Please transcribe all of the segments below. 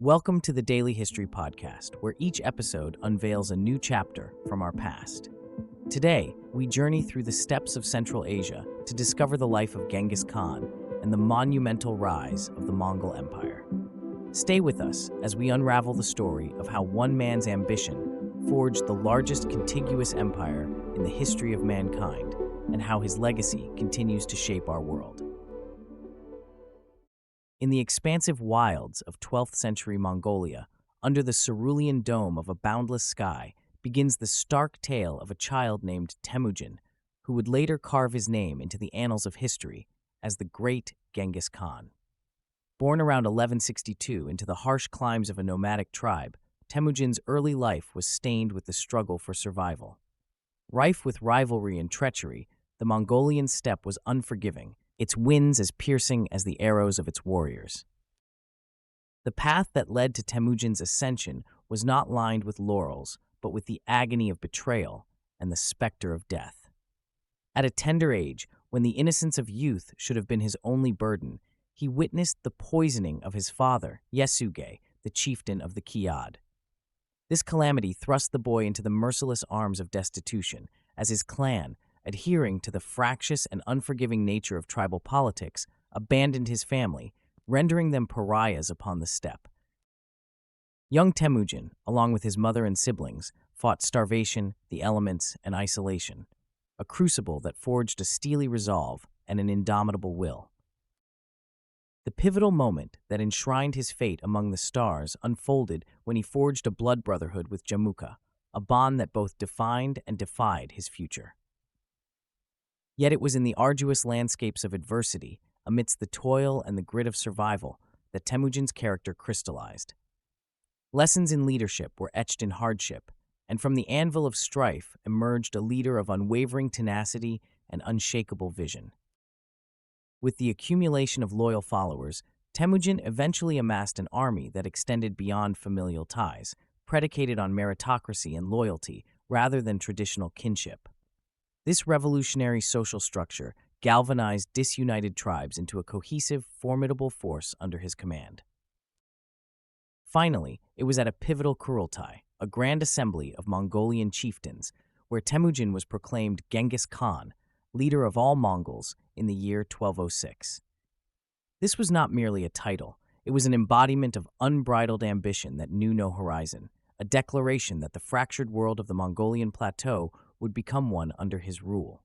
Welcome to the Daily History Podcast, where each episode unveils a new chapter from our past. Today, we journey through the steppes of Central Asia to discover the life of Genghis Khan and the monumental rise of the Mongol Empire. Stay with us as we unravel the story of how one man's ambition forged the largest contiguous empire in the history of mankind, and how his legacy continues to shape our world. In the expansive wilds of 12th century Mongolia, under the cerulean dome of a boundless sky, begins the stark tale of a child named Temujin, who would later carve his name into the annals of history as the Great Genghis Khan. Born around 1162 into the harsh climes of a nomadic tribe, Temujin's early life was stained with the struggle for survival. Rife with rivalry and treachery, the Mongolian steppe was unforgiving, its winds as piercing as the arrows of its warriors. The path that led to Temujin's ascension was not lined with laurels, but with the agony of betrayal and the specter of death. At a tender age, when the innocence of youth should have been his only burden, he witnessed the poisoning of his father, Yasuge, the chieftain of the Kiad. This calamity thrust the boy into the merciless arms of destitution, as his clan, adhering to the fractious and unforgiving nature of tribal politics, abandoned his family, rendering them pariahs upon the steppe. Young Temujin, along with his mother and siblings, fought starvation, the elements, and isolation, a crucible that forged a steely resolve and an indomitable will. The pivotal moment that enshrined his fate among the stars unfolded when he forged a blood brotherhood with Jamuka, a bond that both defined and defied his future. Yet it was in the arduous landscapes of adversity, amidst the toil and the grit of survival, that Temujin's character crystallized. Lessons in leadership were etched in hardship, and from the anvil of strife emerged a leader of unwavering tenacity and unshakable vision. With the accumulation of loyal followers, Temujin eventually amassed an army that extended beyond familial ties, predicated on meritocracy and loyalty rather than traditional kinship. This revolutionary social structure galvanized disunited tribes into a cohesive, formidable force under his command. Finally, it was at a pivotal Kurultai, a grand assembly of Mongolian chieftains, where Temujin was proclaimed Genghis Khan, leader of all Mongols, in the year 1206. This was not merely a title, it was an embodiment of unbridled ambition that knew no horizon, a declaration that the fractured world of the Mongolian plateau would become one under his rule.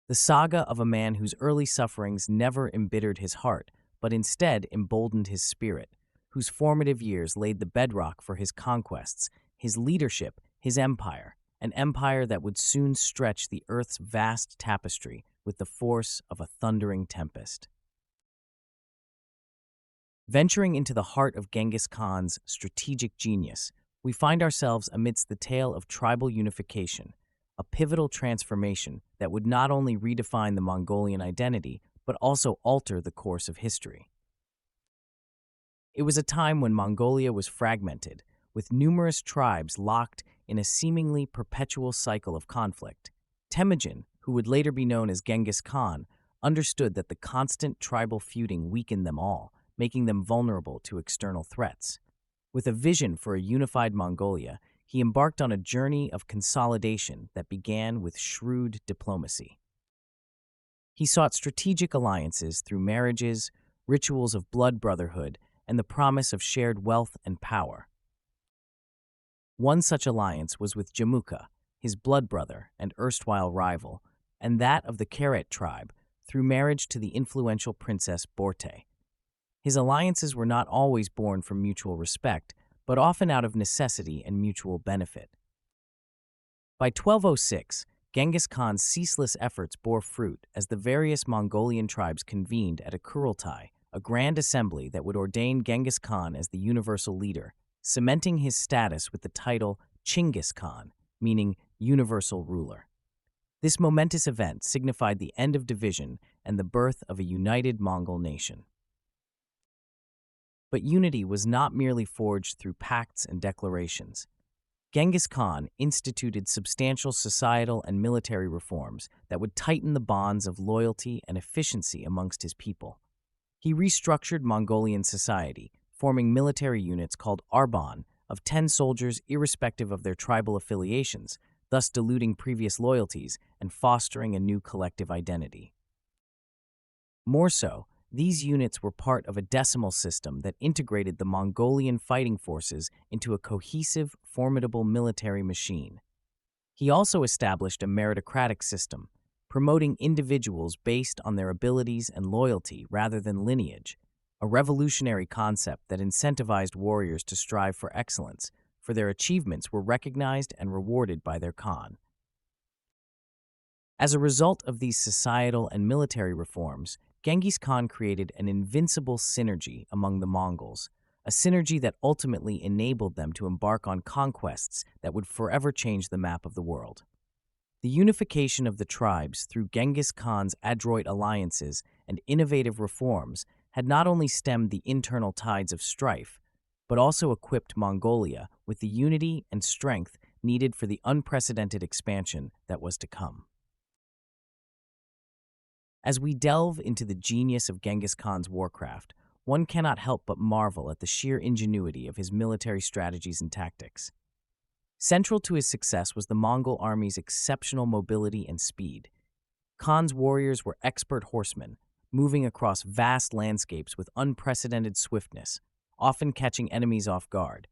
The saga of a man whose early sufferings never embittered his heart, but instead emboldened his spirit, whose formative years laid the bedrock for his conquests, his leadership, his empire, an empire that would soon stretch the earth's vast tapestry with the force of a thundering tempest. Venturing into the heart of Genghis Khan's strategic genius, we find ourselves amidst the tale of tribal unification, a pivotal transformation that would not only redefine the Mongolian identity, but also alter the course of history. It was a time when Mongolia was fragmented, with numerous tribes locked in a seemingly perpetual cycle of conflict. Temujin, who would later be known as Genghis Khan, understood that the constant tribal feuding weakened them all, making them vulnerable to external threats. With a vision for a unified Mongolia, he embarked on a journey of consolidation that began with shrewd diplomacy. He sought strategic alliances through marriages, rituals of blood brotherhood, and the promise of shared wealth and power. One such alliance was with Jamuka, his blood brother and erstwhile rival, and that of the Karet tribe through marriage to the influential Princess Borte. His alliances were not always born from mutual respect, but often out of necessity and mutual benefit. By 1206, Genghis Khan's ceaseless efforts bore fruit as the various Mongolian tribes convened at a Kurultai, a grand assembly that would ordain Genghis Khan as the universal leader, cementing his status with the title Chinggis Khan, meaning universal ruler. This momentous event signified the end of division and the birth of a united Mongol nation. But unity was not merely forged through pacts and declarations. Genghis Khan instituted substantial societal and military reforms that would tighten the bonds of loyalty and efficiency amongst his people. He restructured Mongolian society, forming military units called Arban of 10 soldiers irrespective of their tribal affiliations, thus diluting previous loyalties and fostering a new collective identity. More so, these units were part of a decimal system that integrated the Mongolian fighting forces into a cohesive, formidable military machine. He also established a meritocratic system, promoting individuals based on their abilities and loyalty rather than lineage, a revolutionary concept that incentivized warriors to strive for excellence, for their achievements were recognized and rewarded by their Khan. As a result of these societal and military reforms, Genghis Khan created an invincible synergy among the Mongols, a synergy that ultimately enabled them to embark on conquests that would forever change the map of the world. The unification of the tribes through Genghis Khan's adroit alliances and innovative reforms had not only stemmed the internal tides of strife, but also equipped Mongolia with the unity and strength needed for the unprecedented expansion that was to come. As we delve into the genius of Genghis Khan's warcraft, one cannot help but marvel at the sheer ingenuity of his military strategies and tactics. Central to his success was the Mongol army's exceptional mobility and speed. Khan's warriors were expert horsemen, moving across vast landscapes with unprecedented swiftness, often catching enemies off guard.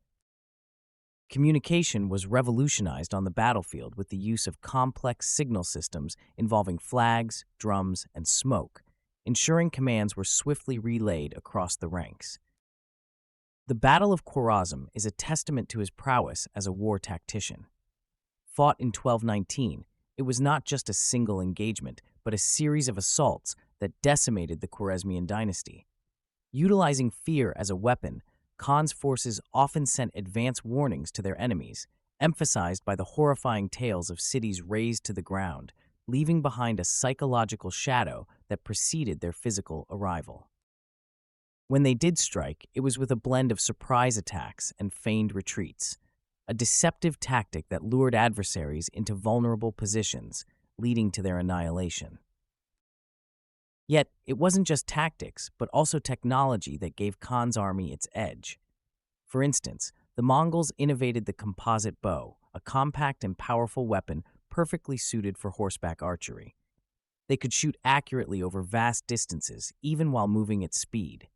Communication was revolutionized on the battlefield with the use of complex signal systems involving flags, drums, and smoke, ensuring commands were swiftly relayed across the ranks. The Battle of Khwarazm is a testament to his prowess as a war tactician. Fought in 1219, it was not just a single engagement, but a series of assaults that decimated the Khwarezmian dynasty. Utilizing fear as a weapon, Khan's forces often sent advance warnings to their enemies, emphasized by the horrifying tales of cities razed to the ground, leaving behind a psychological shadow that preceded their physical arrival. When they did strike, it was with a blend of surprise attacks and feigned retreats, a deceptive tactic that lured adversaries into vulnerable positions, leading to their annihilation. Yet, it wasn't just tactics, but also technology that gave Khan's army its edge. For instance, the Mongols innovated the composite bow, a compact and powerful weapon perfectly suited for horseback archery. They could shoot accurately over vast distances, even while moving at speed.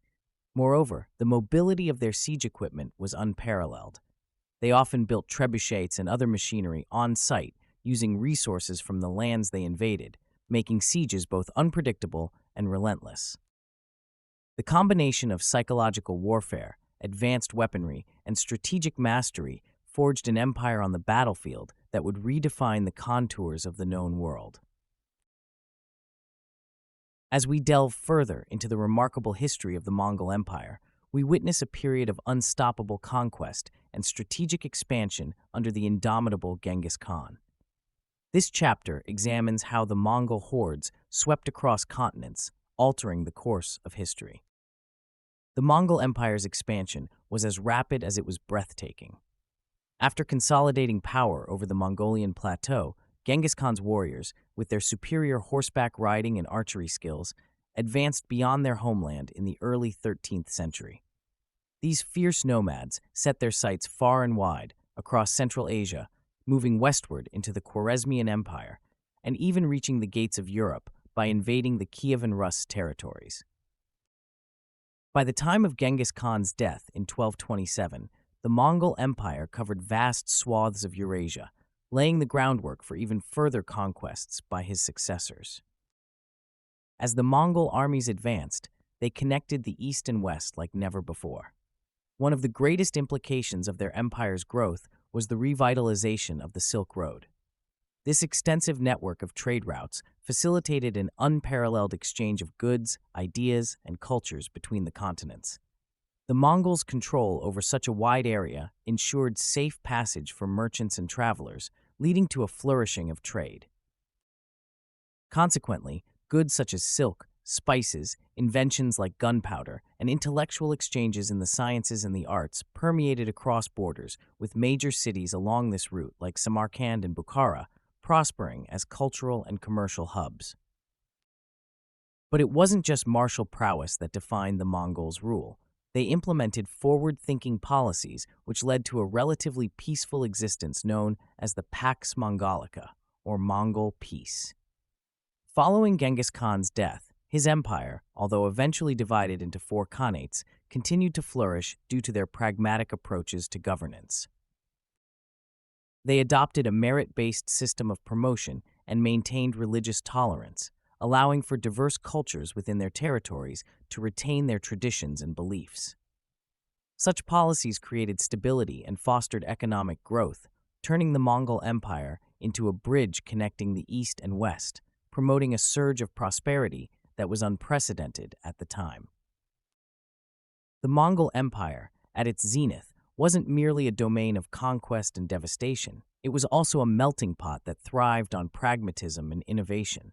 Moreover, the mobility of their siege equipment was unparalleled. They often built trebuchets and other machinery on site, using resources from the lands they invaded, making sieges both unpredictable and relentless. The combination of psychological warfare, advanced weaponry, and strategic mastery forged an empire on the battlefield that would redefine the contours of the known world. As we delve further into the remarkable history of the Mongol Empire, we witness a period of unstoppable conquest and strategic expansion under the indomitable Genghis Khan. This chapter examines how the Mongol hordes swept across continents, altering the course of history. The Mongol Empire's expansion was as rapid as it was breathtaking. After consolidating power over the Mongolian plateau, Genghis Khan's warriors, with their superior horseback riding and archery skills, advanced beyond their homeland in the early 13th century. These fierce nomads set their sights far and wide across Central Asia, moving westward into the Khwarezmian Empire, and even reaching the gates of Europe by invading the Kievan Rus territories. By the time of Genghis Khan's death in 1227, the Mongol Empire covered vast swaths of Eurasia, laying the groundwork for even further conquests by his successors. As the Mongol armies advanced, they connected the east and west like never before. One of the greatest implications of their empire's growth was the revitalization of the Silk Road. This extensive network of trade routes facilitated an unparalleled exchange of goods, ideas, and cultures between the continents. The Mongols' control over such a wide area ensured safe passage for merchants and travelers, leading to a flourishing of trade. Consequently, goods such as silk, spices, inventions like gunpowder, and intellectual exchanges in the sciences and the arts permeated across borders, with major cities along this route like Samarkand and Bukhara prospering as cultural and commercial hubs. But it wasn't just martial prowess that defined the Mongols' rule. They implemented forward-thinking policies which led to a relatively peaceful existence known as the Pax Mongolica, or Mongol peace. Following Genghis Khan's death, his empire, although eventually divided into four khanates, continued to flourish due to their pragmatic approaches to governance. They adopted a merit-based system of promotion and maintained religious tolerance, allowing for diverse cultures within their territories to retain their traditions and beliefs. Such policies created stability and fostered economic growth, turning the Mongol Empire into a bridge connecting the East and West, promoting a surge of prosperity that was unprecedented at the time. The Mongol Empire, at its zenith, wasn't merely a domain of conquest and devastation. It was also a melting pot that thrived on pragmatism and innovation.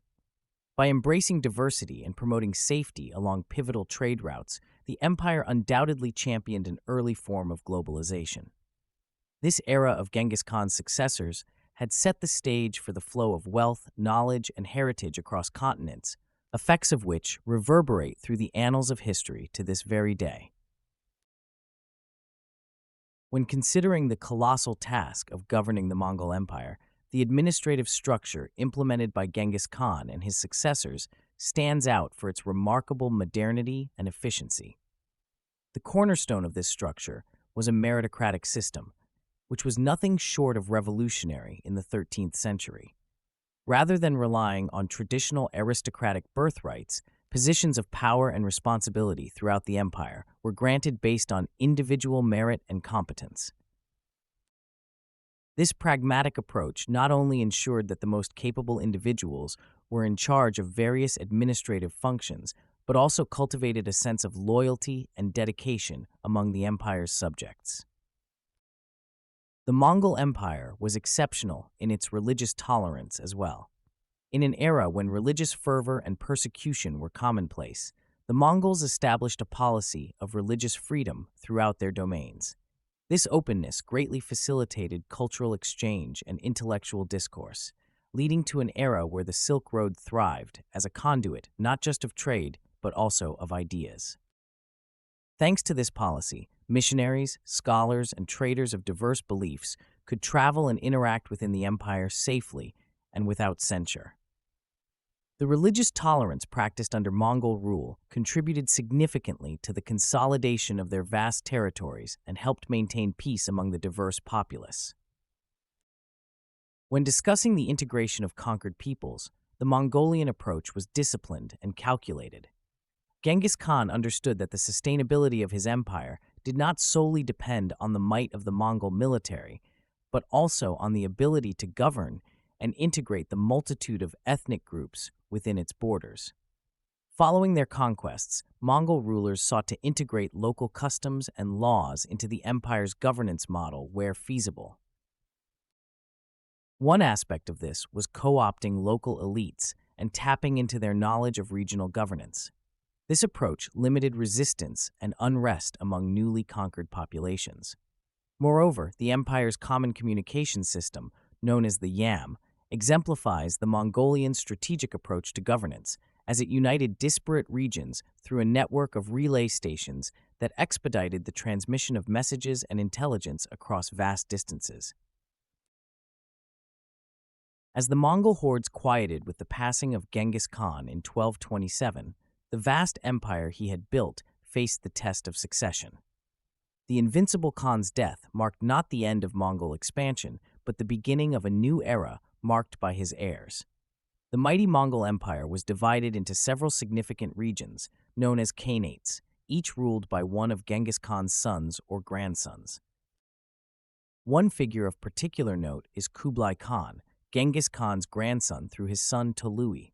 By embracing diversity and promoting safety along pivotal trade routes, the empire undoubtedly championed an early form of globalization. This era of Genghis Khan's successors had set the stage for the flow of wealth, knowledge, and heritage across continents, effects of which reverberate through the annals of history to this very day. When considering the colossal task of governing the Mongol Empire, the administrative structure implemented by Genghis Khan and his successors stands out for its remarkable modernity and efficiency. The cornerstone of this structure was a meritocratic system, which was nothing short of revolutionary in the 13th century. Rather than relying on traditional aristocratic birthrights, positions of power and responsibility throughout the empire were granted based on individual merit and competence. This pragmatic approach not only ensured that the most capable individuals were in charge of various administrative functions, but also cultivated a sense of loyalty and dedication among the empire's subjects. The Mongol Empire was exceptional in its religious tolerance as well. In an era when religious fervor and persecution were commonplace, the Mongols established a policy of religious freedom throughout their domains. This openness greatly facilitated cultural exchange and intellectual discourse, leading to an era where the Silk Road thrived as a conduit not just of trade, but also of ideas. Thanks to this policy, missionaries, scholars, and traders of diverse beliefs could travel and interact within the empire safely and without censure. The religious tolerance practiced under Mongol rule contributed significantly to the consolidation of their vast territories and helped maintain peace among the diverse populace. When discussing the integration of conquered peoples, the Mongolian approach was disciplined and calculated. Genghis Khan understood that the sustainability of his empire did not solely depend on the might of the Mongol military, but also on the ability to govern and integrate the multitude of ethnic groups within its borders. Following their conquests, Mongol rulers sought to integrate local customs and laws into the empire's governance model where feasible. One aspect of this was co-opting local elites and tapping into their knowledge of regional governance. This approach limited resistance and unrest among newly conquered populations. Moreover, the empire's common communication system, known as the YAM, exemplifies the Mongolian strategic approach to governance, as it united disparate regions through a network of relay stations that expedited the transmission of messages and intelligence across vast distances. As the Mongol hordes quieted with the passing of Genghis Khan in 1227, the vast empire he had built faced the test of succession. The invincible Khan's death marked not the end of Mongol expansion, but the beginning of a new era marked by his heirs. The mighty Mongol Empire was divided into several significant regions, known as khanates, each ruled by one of Genghis Khan's sons or grandsons. One figure of particular note is Kublai Khan, Genghis Khan's grandson through his son Tolui.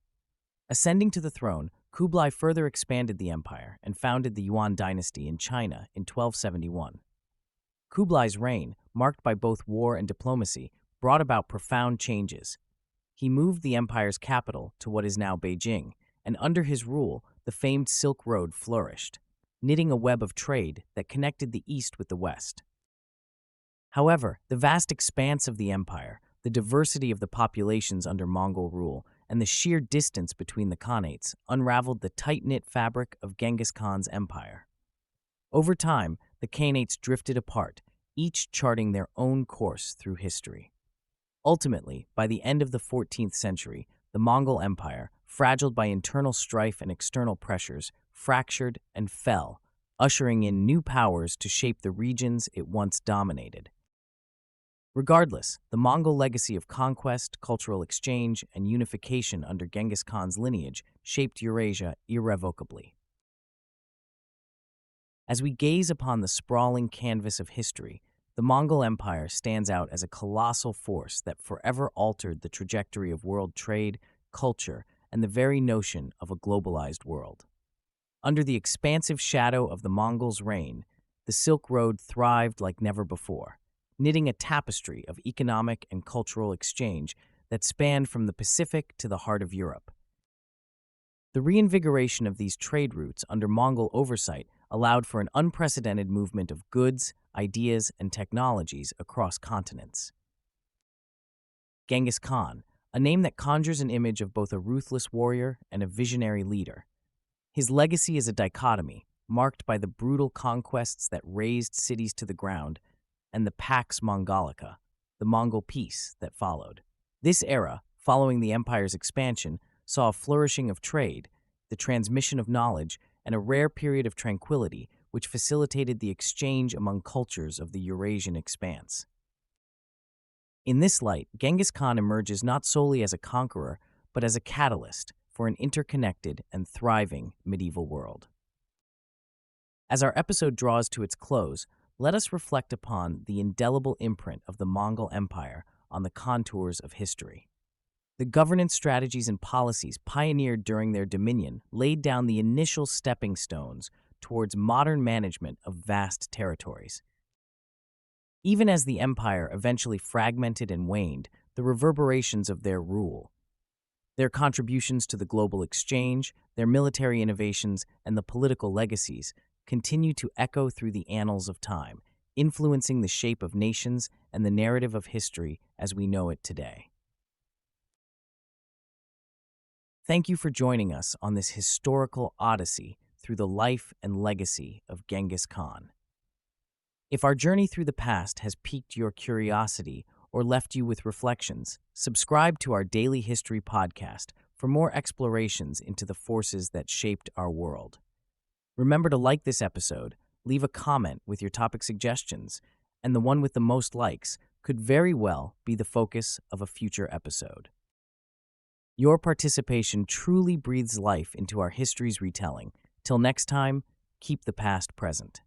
Ascending to the throne, Kublai further expanded the empire and founded the Yuan dynasty in China in 1271. Kublai's reign, marked by both war and diplomacy, brought about profound changes. He moved the empire's capital to what is now Beijing, and under his rule, the famed Silk Road flourished, knitting a web of trade that connected the East with the West. However, the vast expanse of the empire, the diversity of the populations under Mongol rule, and the sheer distance between the khanates unraveled the tight-knit fabric of Genghis Khan's empire. Over time, the Khanates drifted apart, each charting their own course through history. Ultimately, by the end of the 14th century, the Mongol Empire, fragiled by internal strife and external pressures, fractured and fell, ushering in new powers to shape the regions it once dominated. Regardless, the Mongol legacy of conquest, cultural exchange, and unification under Genghis Khan's lineage shaped Eurasia irrevocably. As we gaze upon the sprawling canvas of history, the Mongol Empire stands out as a colossal force that forever altered the trajectory of world trade, culture, and the very notion of a globalized world. Under the expansive shadow of the Mongols' reign, the Silk Road thrived like never before, knitting a tapestry of economic and cultural exchange that spanned from the Pacific to the heart of Europe. The reinvigoration of these trade routes under Mongol oversight allowed for an unprecedented movement of goods, ideas, and technologies across continents. Genghis Khan, a name that conjures an image of both a ruthless warrior and a visionary leader. His legacy is a dichotomy, marked by the brutal conquests that razed cities to the ground and the Pax Mongolica, the Mongol peace that followed. This era, following the empire's expansion, saw a flourishing of trade, the transmission of knowledge, and a rare period of tranquility which facilitated the exchange among cultures of the Eurasian expanse. In this light, Genghis Khan emerges not solely as a conqueror, but as a catalyst for an interconnected and thriving medieval world. As our episode draws to its close, let us reflect upon the indelible imprint of the Mongol Empire on the contours of history. The governance strategies and policies pioneered during their dominion laid down the initial stepping stones towards modern management of vast territories. Even as the empire eventually fragmented and waned, the reverberations of their rule, their contributions to the global exchange, their military innovations, and the political legacies continue to echo through the annals of time, influencing the shape of nations and the narrative of history as we know it today. Thank you for joining us on this historical odyssey through the life and legacy of Genghis Khan. If our journey through the past has piqued your curiosity or left you with reflections, subscribe to our daily history podcast for more explorations into the forces that shaped our world. Remember to like this episode, leave a comment with your topic suggestions, and the one with the most likes could very well be the focus of a future episode. Your participation truly breathes life into our history's retelling. Till next time, keep the past present.